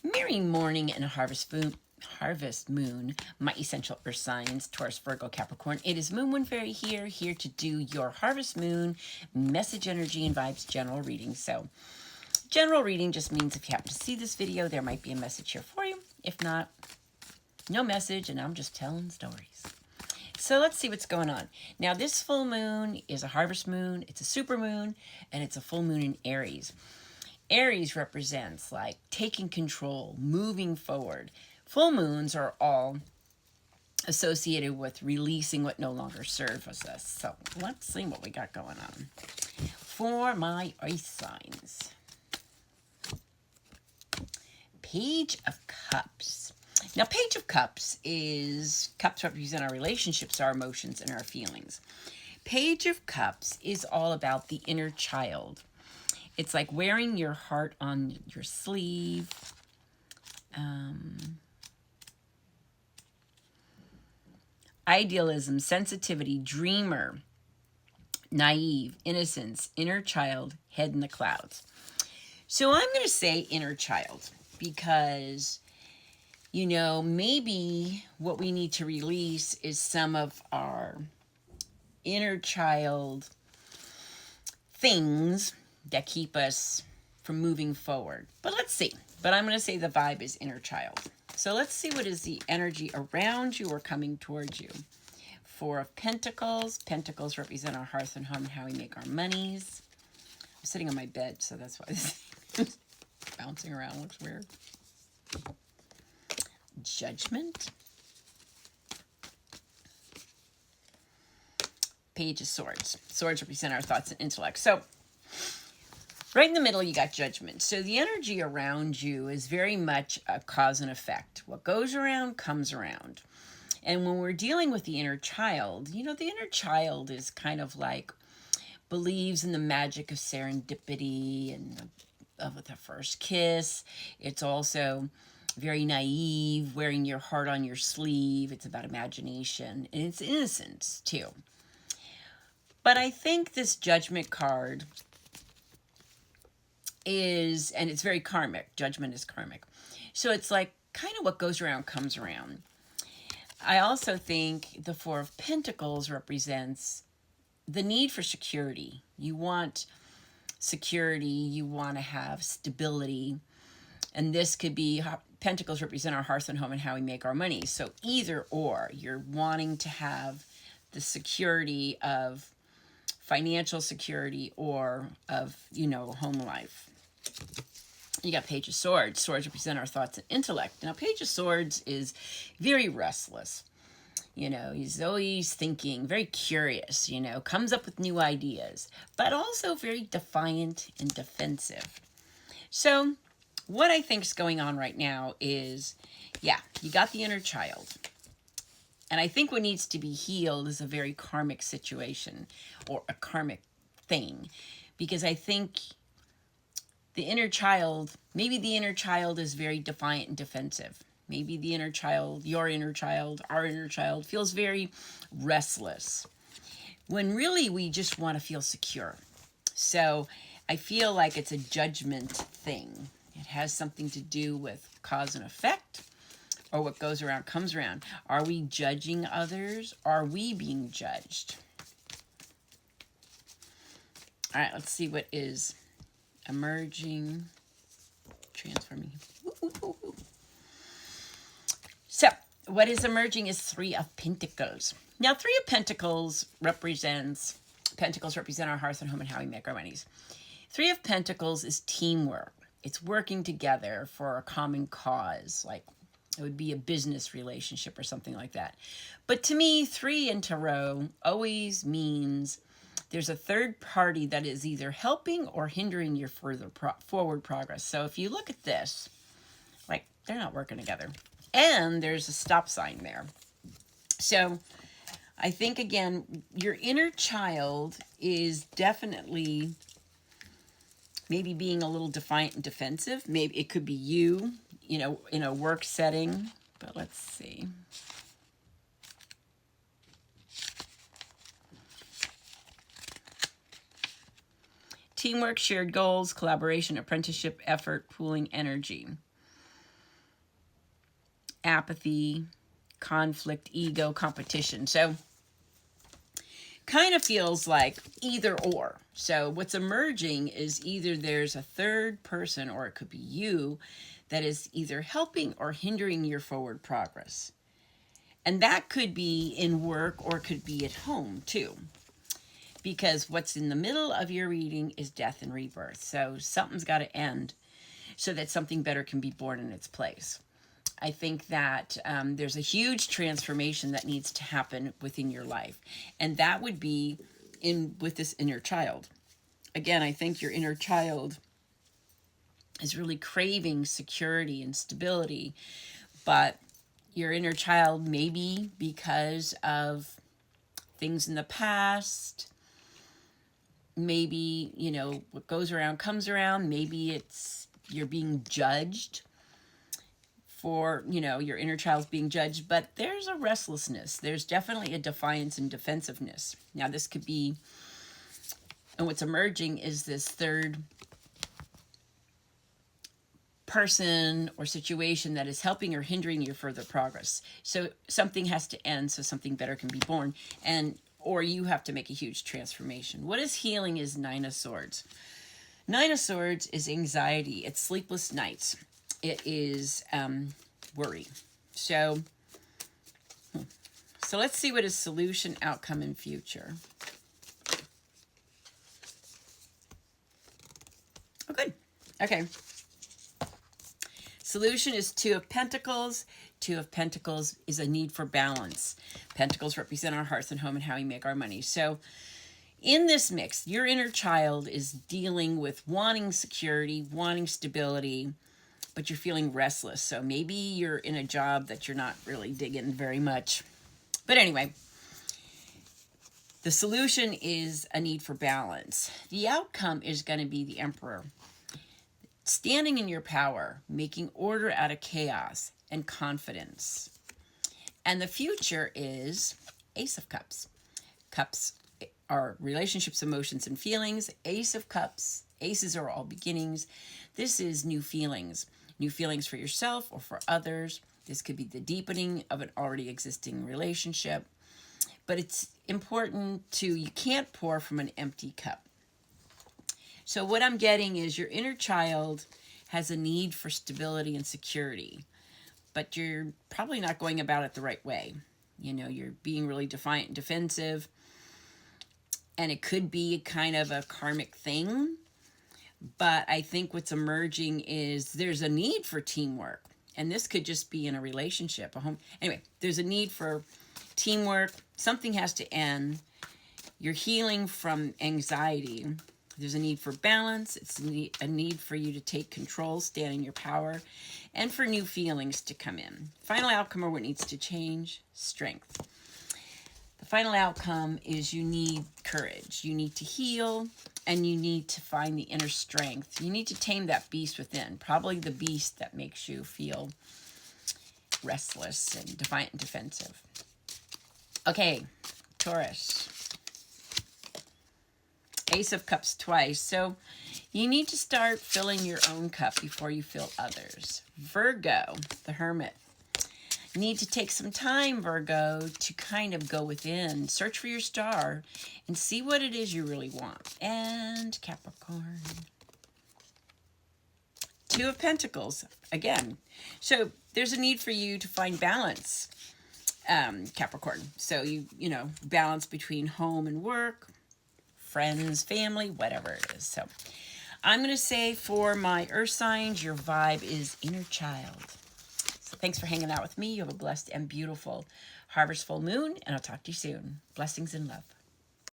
Merry morning and harvest moon, my essential earth signs, Taurus, Virgo, Capricorn. It is Moonwind Fairy here to do your harvest moon message, energy, and vibes general reading. So general reading just means if you happen to see this video, there might be a message here for you. If not, no message, and I'm just telling stories. So let's see what's going on. Now, this full moon is a harvest moon, it's a super moon, and it's a full moon in Aries. Aries represents like taking control, moving forward. Full moons are all associated with releasing what no longer serves us. So let's see what we got going on for my earth signs. Page of Cups. Now, Page of Cups represent our relationships, our emotions, and our feelings. Page of Cups is all about the inner child. It's like wearing your heart on your sleeve. Idealism, sensitivity, dreamer, naive, innocence, inner child, head in the clouds. So I'm going to say inner child because, you know, maybe what we need to release is some of our inner child things that keep us from moving forward. But let's see. But I'm going to say the vibe is inner child. So let's see what is the energy around you or coming towards you. Four of Pentacles. Pentacles represent our hearth and home and how we make our monies. I'm sitting on my bed, so that's why this is bouncing around. Looks weird. Judgment. Page of Swords. Swords represent our thoughts and intellect. So right in the middle, you got Judgment. So the energy around you is very much a cause and effect. What goes around comes around. And when we're dealing with the inner child, you know, the inner child is kind of like believes in the magic of serendipity and of the first kiss. It's also very naive, wearing your heart on your sleeve. It's about imagination, and it's innocence too. But I think this Judgment card is, and it's very karmic. Judgment is karmic. So it's like kind of what goes around comes around. I also think the Four of Pentacles represents the need for security. You want security, you want to have stability. And this could be, Pentacles represent our hearth and home and how we make our money. So either or, you're wanting to have the security of financial security or of, you know, home life. You got Page of Swords. Swords represent our thoughts and intellect. Now, Page of Swords is very restless. You know, he's always thinking, very curious, you know, comes up with new ideas, but also very defiant and defensive. So what I think is going on right now is, yeah, you got the inner child. And I think what needs to be healed is a very karmic situation or a karmic thing. Because I think the inner child, maybe the inner child is very defiant and defensive. Maybe the inner child, your inner child, our inner child feels very restless. When really we just want to feel secure. So I feel like it's a judgment thing. It has something to do with cause and effect, or what goes around comes around. Are we judging others? Are we being judged? All right, let's see what is emerging, transforming. So what is emerging is Three of Pentacles. Now, Three of Pentacles represent our hearth and home and how we make our monies. Three of Pentacles is teamwork. It's working together for a common cause, like it would be a business relationship or something like that. But to me, three in tarot always means there's a third party that is either helping or hindering your forward progress. So if you look at this, like they're not working together. And there's a stop sign there. So I think, again, your inner child is definitely maybe being a little defiant and defensive. Maybe it could be you, you know, in a work setting. But let's see. Teamwork, shared goals, collaboration, apprenticeship, effort, pooling energy. apathy, conflict, ego, competition. So kind of feels like either or. So what's emerging is either there's a third person, or it could be you, that is either helping or hindering your forward progress. And that could be in work or it could be at home too. Because what's in the middle of your reading is death and rebirth. So something's got to end so that something better can be born in its place. I think that there's a huge transformation that needs to happen within your life. And that would be with this inner child. Again, I think your inner child is really craving security and stability. But your inner child, maybe because of things in the past, maybe, what goes around comes around. Maybe it's you're being judged for, your inner child's being judged, but there's a restlessness. There's definitely a defiance and defensiveness. Now, this could be, and what's emerging is this third person or situation that is helping or hindering your further progress. So something has to end so something better can be born, or you have to make a huge transformation. What is healing is Nine of Swords. Nine of Swords is anxiety. It's sleepless nights. It is worry. So let's see what is solution, outcome, and future. Oh, good. Okay. Solution is Two of Pentacles. Two of Pentacles is a need for balance. Pentacles represent our hearth and home and how we make our money. So in this mix, your inner child is dealing with wanting security, wanting stability, but you're feeling restless. So maybe you're in a job that you're not really digging very much. But anyway, the solution is a need for balance. The outcome is going to be the Emperor. Standing in your power, making order out of chaos, and confidence. And the future is Ace of Cups. Cups are relationships, emotions, and feelings. Ace of Cups, aces are all beginnings. This is new feelings for yourself or for others. This could be the deepening of an already existing relationship. But it's important you can't pour from an empty cup. So what I'm getting is your inner child has a need for stability and security, but you're probably not going about it the right way. You're being really defiant and defensive, and it could be kind of a karmic thing. But I think what's emerging is there's a need for teamwork, and this could just be in a relationship, a home. Anyway, there's a need for teamwork. Something has to end. You're healing from anxiety. There's a need for balance. It's a need for you to take control, stand in your power, and for new feelings to come in. Final outcome, or what needs to change, strength. The final outcome is you need courage. You need to heal, and you need to find the inner strength. You need to tame that beast within, probably the beast that makes you feel restless and defiant and defensive. Okay, Taurus. Ace of Cups twice. So you need to start filling your own cup before you fill others. Virgo, the Hermit. You need to take some time, Virgo, to kind of go within, search for your star, and see what it is you really want. And Capricorn. Two of Pentacles, again. So there's a need for you to find balance, Capricorn. So balance between home and work, friends, family, whatever it is. So I'm going to say for my earth signs, your vibe is inner child. So thanks for hanging out with me. You have a blessed and beautiful harvest full moon, and I'll talk to you soon. Blessings and love.